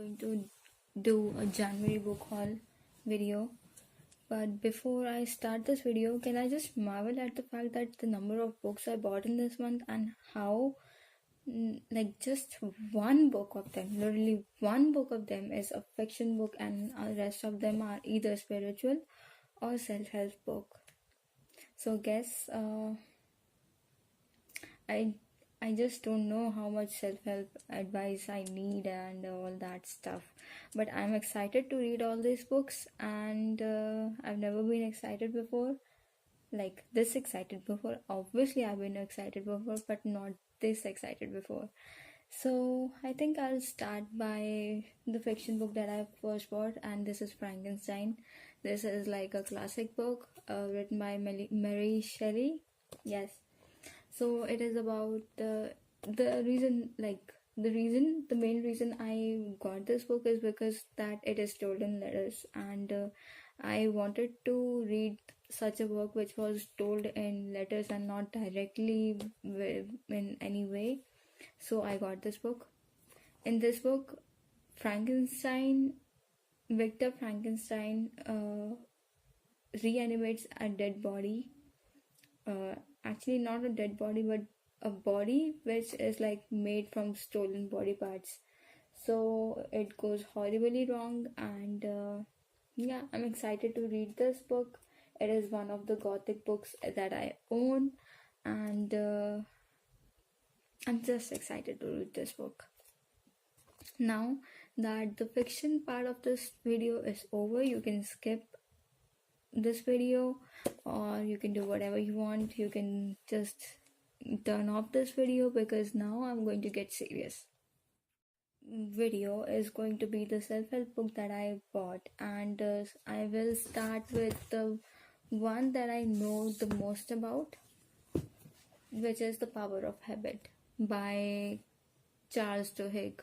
going to do a January book haul video. But before I start this video, can I just marvel at the fact that the number of books I bought in this month and how like just one book of them, literally one book of them is a fiction book and the rest of them are either spiritual or self-help book. So guess I just don't know how much self-help advice I need and all that stuff. But I'm excited to read all these books, and I've never been excited before. Like this excited before. Obviously I've been excited before, but not this excited before. So I think I'll start by the fiction book that I first bought, and this is Frankenstein. This is like a classic book written by Mary Shelley. Yes. So it is about the main reason I got this book is because that it is told in letters, and I wanted to read such a book which was told in letters and not directly in any way. So I got this book. In this book, Victor Frankenstein reanimates a dead body. Actually not a dead body, but a body which is like made from stolen body parts. So it goes horribly wrong, and yeah, I'm excited to read this book. It is one of the gothic books that I own, and I'm just excited to read this book. Now that the fiction part of this video is over, you can skip this video or you can do whatever you want. You can just turn off this video because now I'm going to get serious. Video is going to be the self-help book that I bought, and I will start with the one that I know the most about, which is The Power of Habit by Charles Duhigg.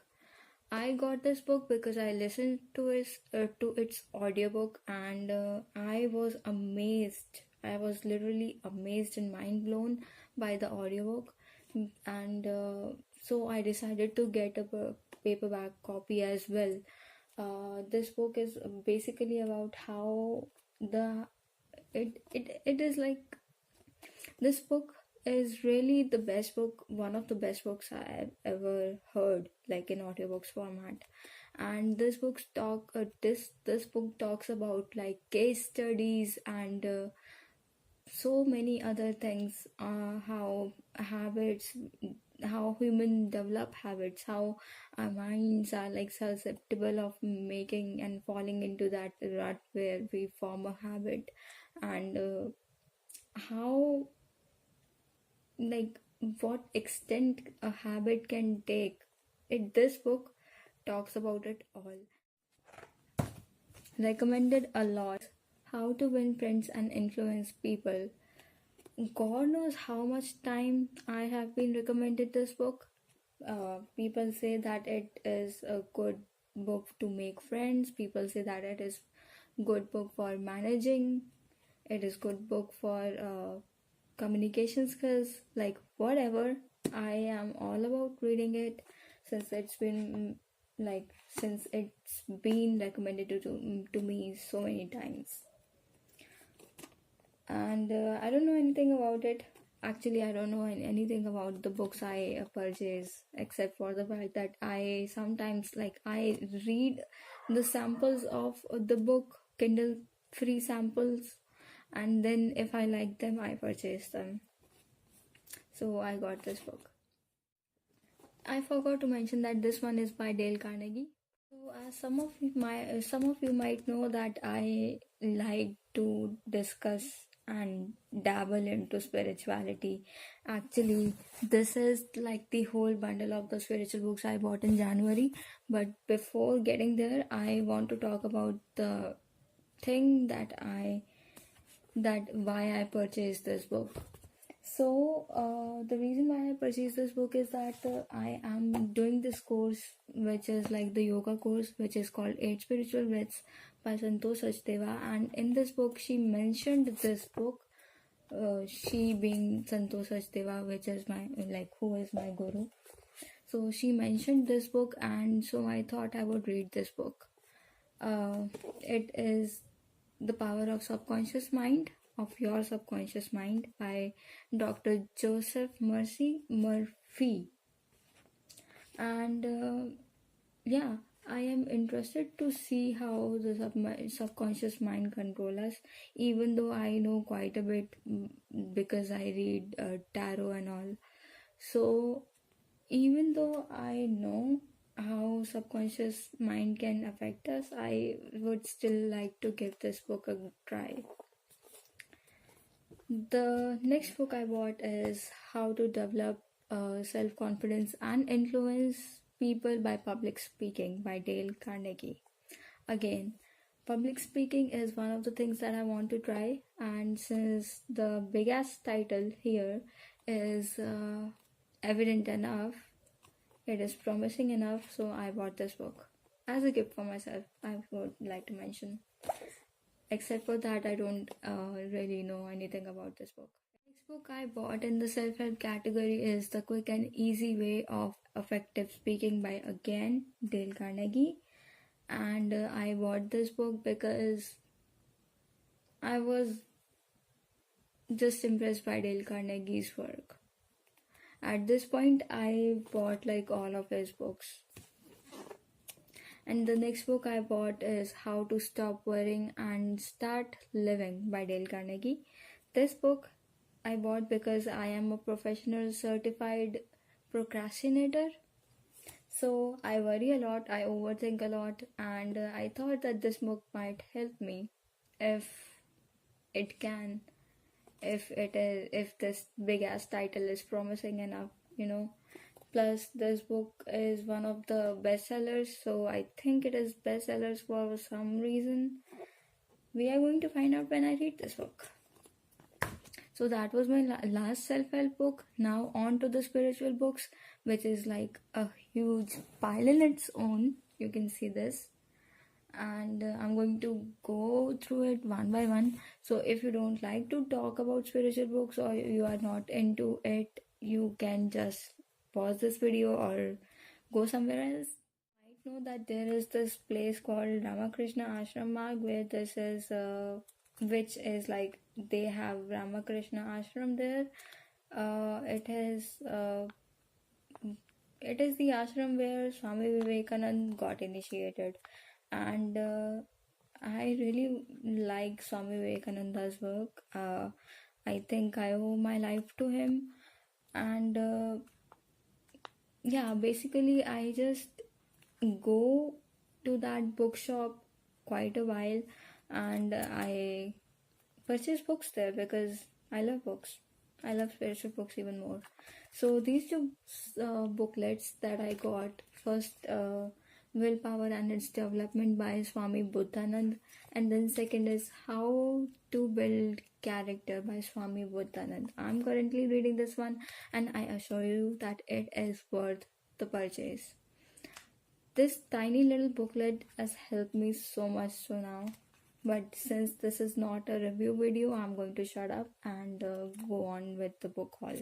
I got this book because I listened to its audiobook, and I was amazed. I was literally amazed and mind blown by the audiobook, and so I decided to get a paperback copy as well. This book is basically about how it is like, this book is really the best book, one of the best books I've ever heard, like in audiobooks format. And this book talks about like case studies and so many other things, how human develop habits, how our minds are like susceptible of making and falling into that rut where we form a habit, and how, like, what extent a habit can take. This book talks about it all. Recommended a lot. How to Win Friends and Influence People. God knows how much time I have been recommended this book. People say that it is a good book to make friends. People say that it is good book for managing. It is good book for communication skills. Like whatever, I am all about reading it since it's been recommended to me so many times. And I don't know anything about it. Actually, I don't know anything about the books I purchase, except for the fact that I sometimes I read the samples of the book, Kindle free samples, and then if I like them, I purchase them. So I got this book. I forgot to mention that this one is by Dale Carnegie. So some of you might know that I like to discuss and dabble into spirituality. Actually, this is like the whole bundle of the spiritual books I bought in January. But before getting there, I want to talk about the thing why I purchased this book. So the reason why I purchased this book is that I am doing this course, which is like the yoga course, which is called 8 Spiritual Myths by Santosh Sachdeva. And in this book, she mentioned this book, she being Santosh Sachdeva, which is who is my guru. So she mentioned this book, and so I thought I would read this book. It is The Power of Subconscious Mind, of Your Subconscious Mind, by Dr. Joseph Murphy. And yeah, I am interested to see how the subconscious mind control us, even though I know quite a bit, because I read tarot and all. So even though I know how subconscious mind can affect us, I would still like to give this book a try. The next book I bought is How to Develop Self-Confidence and Influence People by Public Speaking by Dale Carnegie. Again, public speaking is one of the things that I want to try, and since the big ass title here is evident enough, it is promising enough, so I bought this book as a gift for myself, I would like to mention. Except for that, I don't really know anything about this book. The next book I bought in the self-help category is The Quick and Easy Way of Effective Speaking by, again, Dale Carnegie. And I bought this book because I was just impressed by Dale Carnegie's work. At this point, I bought like all of his books. And the next book I bought is How to Stop Worrying and Start Living by Dale Carnegie. This book I bought because I am a professional certified procrastinator. So I worry a lot, I overthink a lot, and I thought that this book might help me if it can, if this big ass title is promising enough, Plus, this book is one of the bestsellers, so I think it is bestsellers for some reason. We are going to find out when I read this book. So that was my last self-help book. Now on to the spiritual books, which is like a huge pile in its own. You can see this. And I'm going to go through it one by one. So if you don't like to talk about spiritual books or you are not into it, you can just pause this video or go somewhere else. You might know that there is this place called Ramakrishna Ashram where this is which is like they have Ramakrishna Ashram there. It is the ashram where Swami Vivekananda got initiated, and I really like Swami Vivekananda's work. I think I owe my life to him, and yeah, basically I just go to that bookshop quite a while, and I purchase books there because I love books. I love spiritual books even more. So these two booklets that I got, first Willpower and Its Development by Swami Buddhanand, and then second is How to Build Character by Swami Buddhanand. I'm currently reading this one, and I assure you that it is worth the purchase. This tiny little booklet has helped me so much so now. But since this is not a review video, I'm going to shut up and go on with the book haul.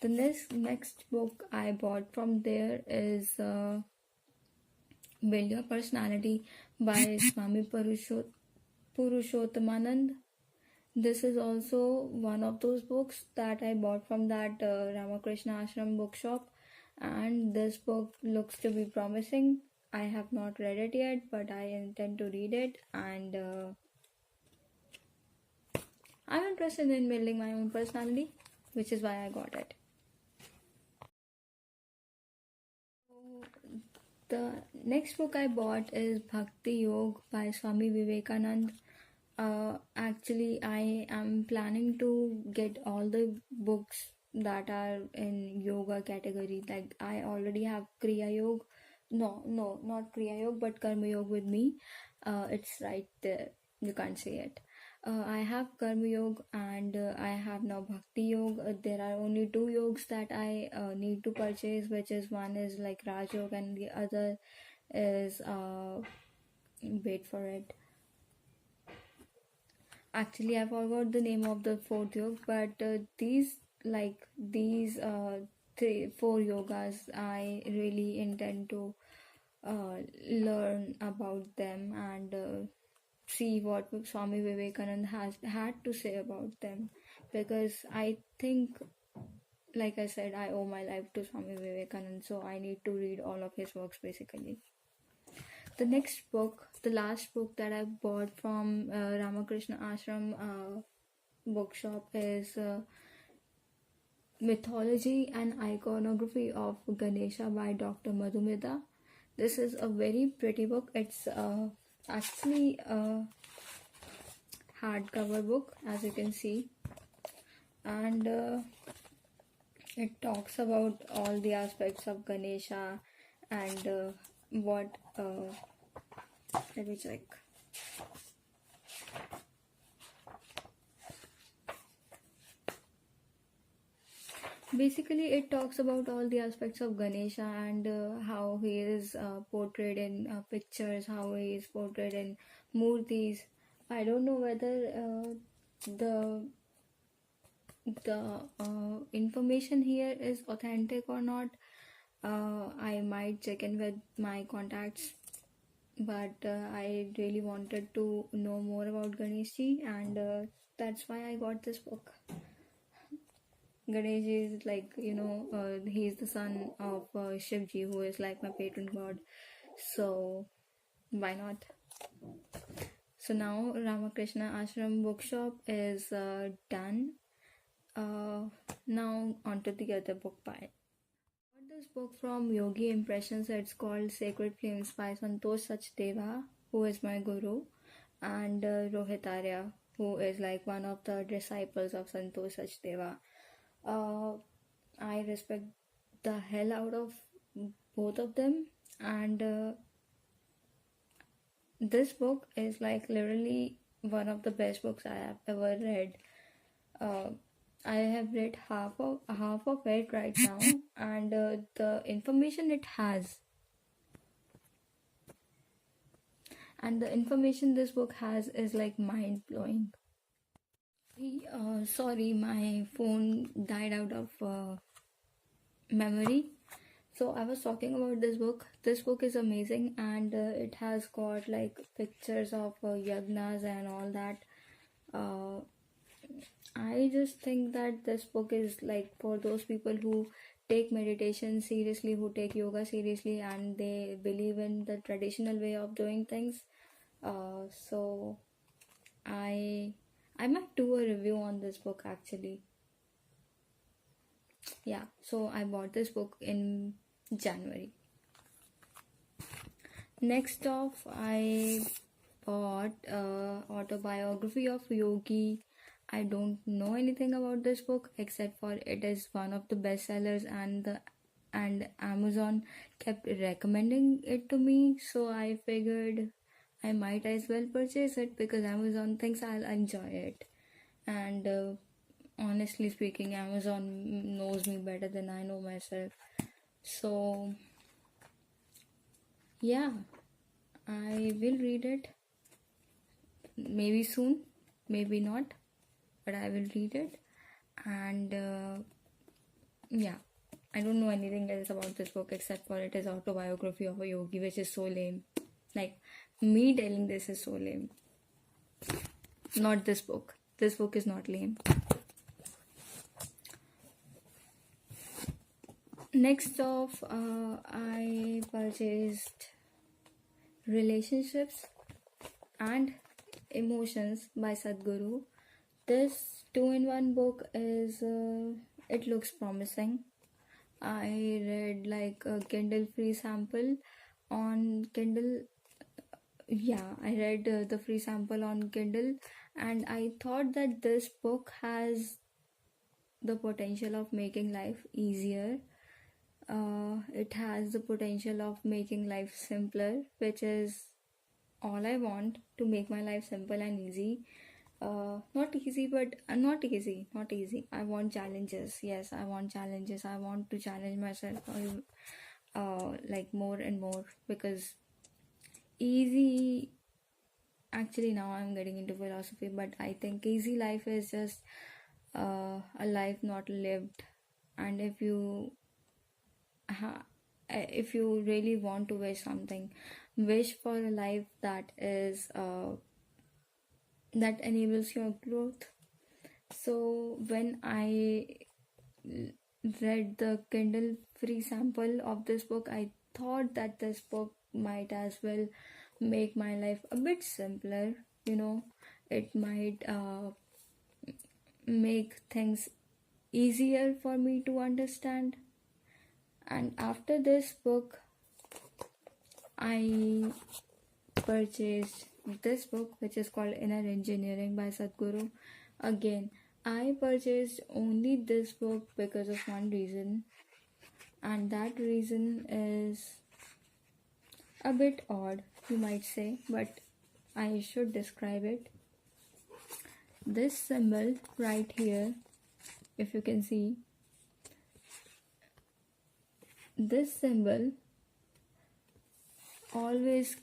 The next book I bought from there is Build Your Personality by Swami Purushothamanand. This is also one of those books that I bought from that Ramakrishna Ashram bookshop, and this book looks to be promising. I have not read it yet, but I intend to read it, and I'm interested in building my own personality, which is why I got it. The next book I bought is Bhakti Yoga by Swami Vivekananda. Actually, I am planning to get all the books that are in yoga category. Like I already have Kriya Yoga. No, not Kriya Yoga, but Karma Yoga with me. It's right there. You can't see it. I have Karma Yoga and I have now Bhakti Yoga. There are only two yogas that I need to purchase, which is one is like Raj Yoga and the other is wait for it. Actually, I forgot the name of the fourth yoga, but these 4 yogas I really intend to learn about them and see what Swami Vivekananda has had to say about them, because I think, like I said, I owe my life to Swami Vivekananda, so I need to read all of his works basically. The next book, the last book that I bought from Ramakrishna Ashram Bookshop is Mythology and Iconography of Ganesha by Dr. Madhumita. This is a very pretty book. It's actually a hardcover book, as you can see, and it talks about all the aspects of Ganesha and what let me check. Basically, it talks about all the aspects of Ganesha and how he is portrayed in pictures, how he is portrayed in murtis. I don't know whether the information here is authentic or not. I might check in with my contacts, but I really wanted to know more about Ganeshi, and that's why I got this book. Ganesh is like, he's the son of Shivji, who is like my patron god. So, why not? So now Ramakrishna Ashram Bookshop is done. Now onto the other book part. I got this book from Yogi Impressions. It's called Sacred Flames by Santosh Sachdeva, who is my guru, and Rohit Arya, who is like one of the disciples of Santosh Sachdeva. I respect the hell out of both of them, and this book is like literally one of the best books I have ever read. I have read half of it right now, and the information it has, and the information this book has is like mind blowing. Sorry, my phone died out of memory. So I was talking about this book. This book is amazing, and it has got like pictures of yagnas and all that. I just think that this book is like for those people who take meditation seriously, who take yoga seriously, and they believe in the traditional way of doing things. So I might do a review on this book actually. Yeah, so I bought this book in January. Next off, I bought Autobiography of Yogi. I don't know anything about this book except for it is one of the bestsellers, and Amazon kept recommending it to me, so I figured I might as well purchase it because Amazon thinks I'll enjoy it. And honestly speaking, Amazon knows me better than I know myself. So yeah, I will read it. Maybe soon, maybe not, but I will read it. And yeah, I don't know anything else about this book except for it is Autobiography of a Yogi, which is so lame. Like, me telling this is so lame. Not this book. This book is not lame. Next off, I purchased Relationships and Emotions by Sadhguru. This 2-in-1 book is, it looks promising. I read like a Kindle free sample on Kindle. Yeah, I read the free sample on Kindle, and I thought that this book has the potential of making life easier. It has the potential of making life simpler, which is all I want, to make my life simple and easy. Not easy, but not easy. I want challenges. Yes, I want challenges. I want to challenge myself like more and more, because easy, actually now I'm getting into philosophy, but I think easy life is just a life not lived. And if you if you really want to wish something, wish for a life that is that enables your growth. So when I read the Kindle free sample of this book, I thought that this book might as well make my life a bit simpler. It might make things easier for me to understand. And after this book, I purchased this book, which is called Inner Engineering by Sadhguru. Again, I purchased only this book because of one reason, and that reason is a bit odd, you might say, but I should describe it. This symbol right here, if you can see, this symbol always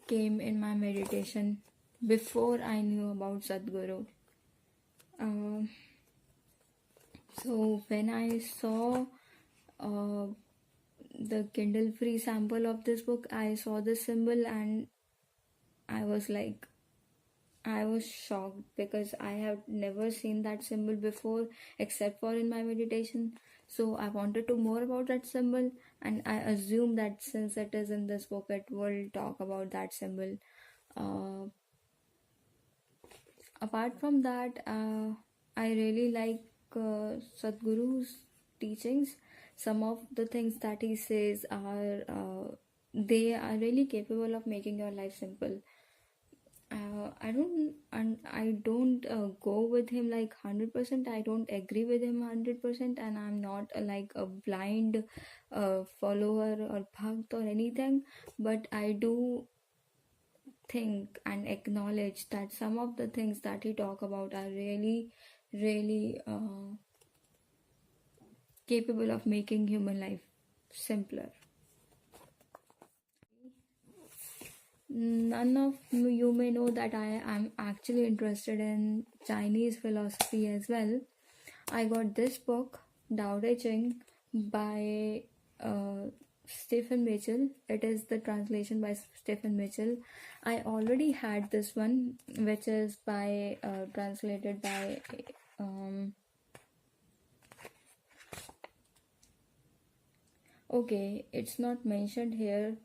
came in my meditation before I knew about Sadhguru. So when I saw the Kindle free sample of this book, I saw this symbol and I was shocked because I have never seen that symbol before except for in my meditation. So I wanted to more about that symbol, and I assume that since it is in this book, it will talk about that symbol. Apart from that, I really like Sadhguru's teachings. Some of the things that he says are they are really capable of making your life simple. I don't go with him like 100%. I don't agree with him 100%, and I'm not like a blind follower or bhakt or anything. But I do think and acknowledge that some of the things that he talk about are really, really capable of making human life simpler. None of you may know that I am actually interested in Chinese philosophy as well. I got this book, Tao Te Ching, by Stephen Mitchell. It is the translation by Stephen Mitchell. I already had this one, which is by translated by okay, it's not mentioned here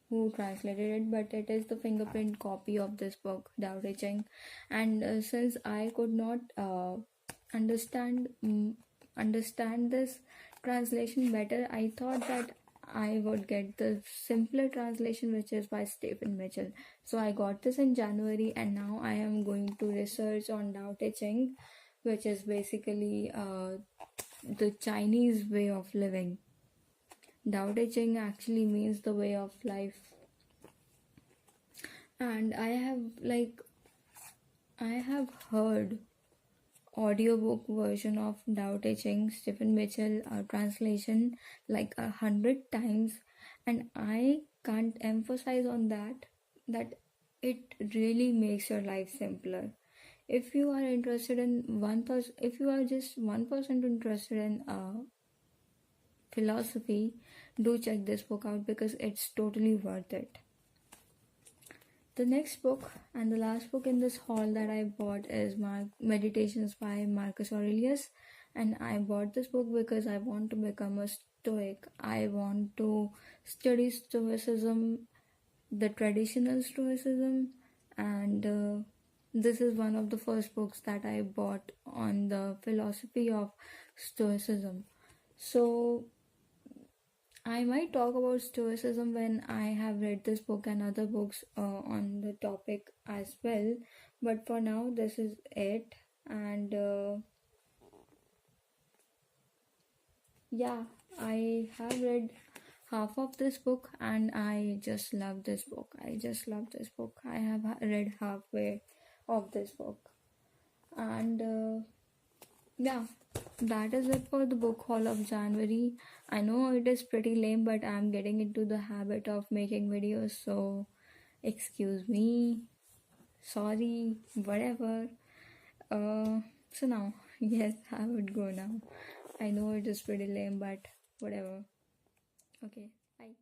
who translated it, but it is the fingerprint copy of this book, Tao Te Ching. And since I could not understand this translation better, I thought that I would get the simpler translation, which is by Stephen Mitchell. So I got this in January, and now I am going to research on Tao Te Ching, which is basically the Chinese way of living. Tao Te Ching actually means the way of life. And I have heard audiobook version of Tao Te Ching, Stephen Mitchell translation like 100 times, and I can't emphasize on that it really makes your life simpler. If you are interested in if you are just 1% interested in philosophy, do check this book out because it's totally worth it. The next book and the last book in this haul that I bought is Meditations by Marcus Aurelius, and I bought this book because I want to become a Stoic. I want to study Stoicism, the traditional Stoicism, and this is one of the first books that I bought on the philosophy of Stoicism. So I might talk about Stoicism when I have read this book and other books on the topic as well. But for now, this is it. And yeah, I have read half of this book and I just love this book. I have read halfway of this book. And yeah, that is it for the book haul of January. I know it is pretty lame, but I'm getting into the habit of making videos, so excuse me, sorry, whatever. So now, yes, I would go now. I know it is pretty lame, but whatever. Okay, bye.